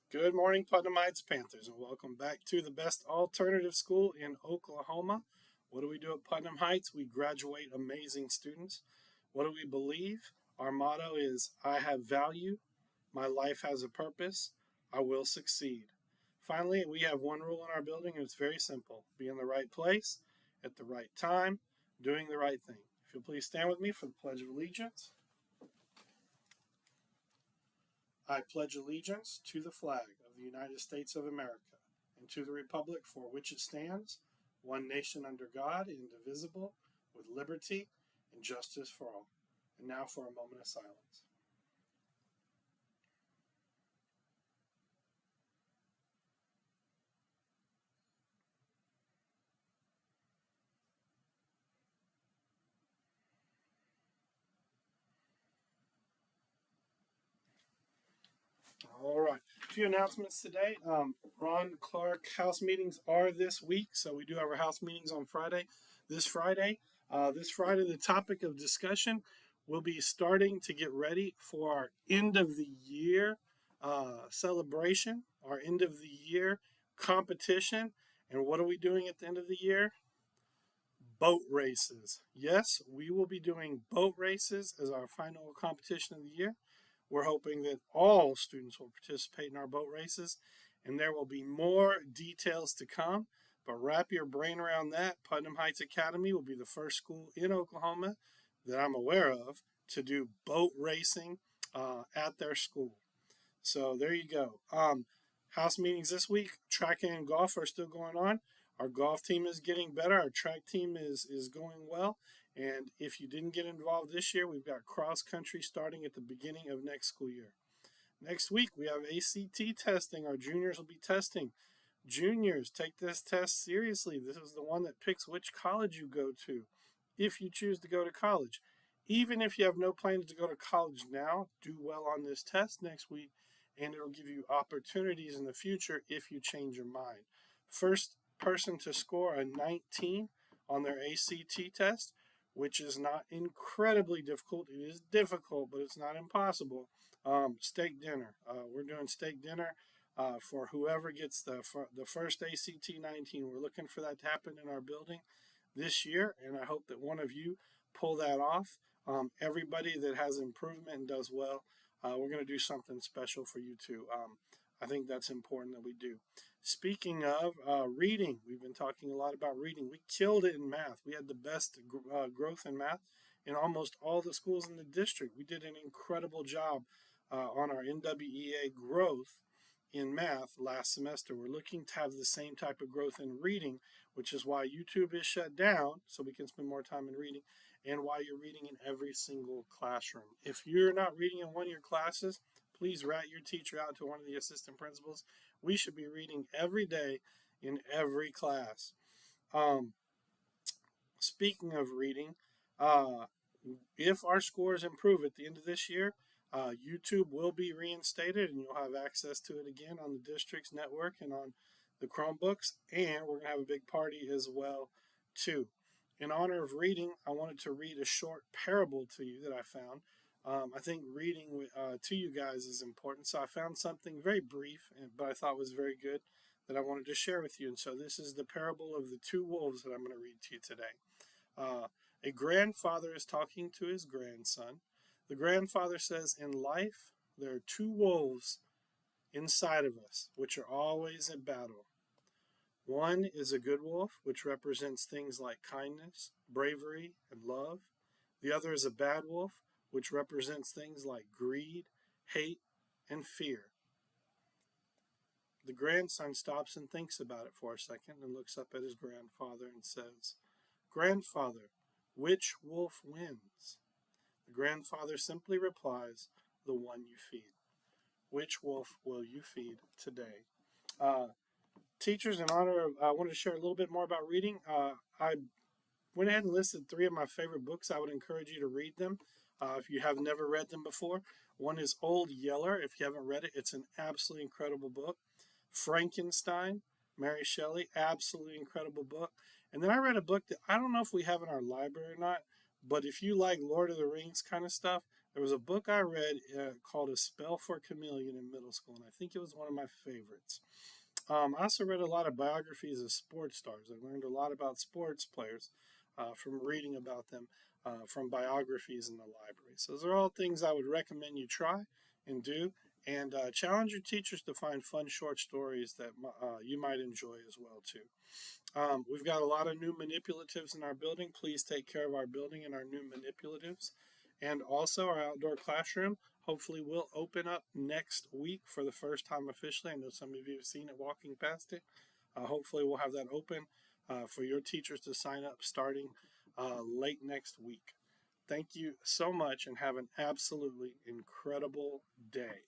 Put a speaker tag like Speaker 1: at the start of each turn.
Speaker 1: Good morning, Putnamites Panthers, and welcome back to the best alternative school in Oklahoma. What do we do at Putnam Heights? We graduate amazing students. What do we believe? Our motto is I have value, my life has a purpose, I will succeed. Finally, we have one rule in our building, and it's very simple be in the right place at the right time, doing the right thing. If you'll please stand with me for the Pledge of Allegiance. I pledge allegiance to the flag of the United States of America and to the republic for which it stands, one nation under God, indivisible, with liberty and justice for all. And now for a moment of silence. All right. A few announcements today. Ron Clark house meetings are this week, so we do have our house meetings on Friday. This Friday, the topic of discussion will be starting to get ready for our end of the year celebration, our end of the year competition. And what are we doing at the end of the year? Boat races. Yes, we will be doing boat races as our final competition of the year. We're hoping that all students will participate in our boat races, and there will be more details to come. But wrap your brain around that. Putnam Heights Academy will be the first school in Oklahoma that I'm aware of to do boat racing at their school. So there you go. House meetings this week. Track and golf are still going on. Our golf team is getting better. Our track team is going well. And if you didn't get involved this year, we've got cross country starting at the beginning of next school year. Next week, we have ACT testing. Our juniors will be testing. Juniors, take this test seriously. This is the one that picks which college you go to if you choose to go to college. Even if you have no plans to go to college now, do well on this test next week, and it'll give you opportunities in the future if you change your mind. First person to score a 19 on their ACT test, which is not incredibly difficult. It is difficult, but it's not impossible. Steak dinner. We're doing steak dinner for whoever gets the first ACT 19. We're looking for that to happen in our building this year, and I hope that one of you pull that off. Everybody that has improvement and does well, we're going to do something special for you too. I think that's important that we do. Speaking of reading, we've been talking a lot about reading. We killed it in math. We had the best growth in math in almost all the schools in the district. We did an incredible job on our NWEA growth in math last semester. We're looking to have the same type of growth in reading, which is why YouTube is shut down so we can spend more time in reading, and why you're reading in every single classroom. If you're not reading in one of your classes, please rat your teacher out to one of the assistant principals. We should be reading every day in every class. Speaking of reading, uh, if our scores improve at the end of this year, YouTube will be reinstated and you'll have access to it again on the district's network and on the Chromebooks. And we're going to have a big party as well, too. In honor of reading, I wanted to read a short parable to you that I found. I think reading to you guys is important. So I found something very brief, but I thought was very good that I wanted to share with you. And so this is the parable of the two wolves that I'm going to read to you today. A grandfather is talking to his grandson. The grandfather says, in life, there are two wolves inside of us, which are always at battle. One is a good wolf, which represents things like kindness, bravery, and love. The other is a bad wolf, which represents things like greed, hate, and fear. The grandson stops and thinks about it for a second and looks up at his grandfather and says, Grandfather, which wolf wins? The grandfather simply replies, the one you feed. Which wolf will you feed today? Teachers, in honor of, I wanted to share a little bit more about reading. I went ahead and listed three of my favorite books. I would encourage you to read them if you have never read them before. One is Old Yeller. If you haven't read it, it's an absolutely incredible book. Frankenstein, Mary Shelley, absolutely incredible book. And then I read a book that I don't know if we have in our library or not, but if you like Lord of the Rings kind of stuff, There was a book I read called A Spell for a Chameleon in middle school, and I think it was one of my favorites. I also read a lot of biographies of sports stars. I learned a lot about sports players from reading about them from biographies in the library. So those are all things I would recommend you try and do. And challenge your teachers to find fun short stories that you might enjoy as well too. We've got a lot of new manipulatives in our building. Please take care of our building and our new manipulatives. And also our outdoor classroom hopefully will open up next week for the first time officially. I know some of you have seen it walking past it. Hopefully we'll have that open for your teachers to sign up starting late next week. Thank you so much and have an absolutely incredible day.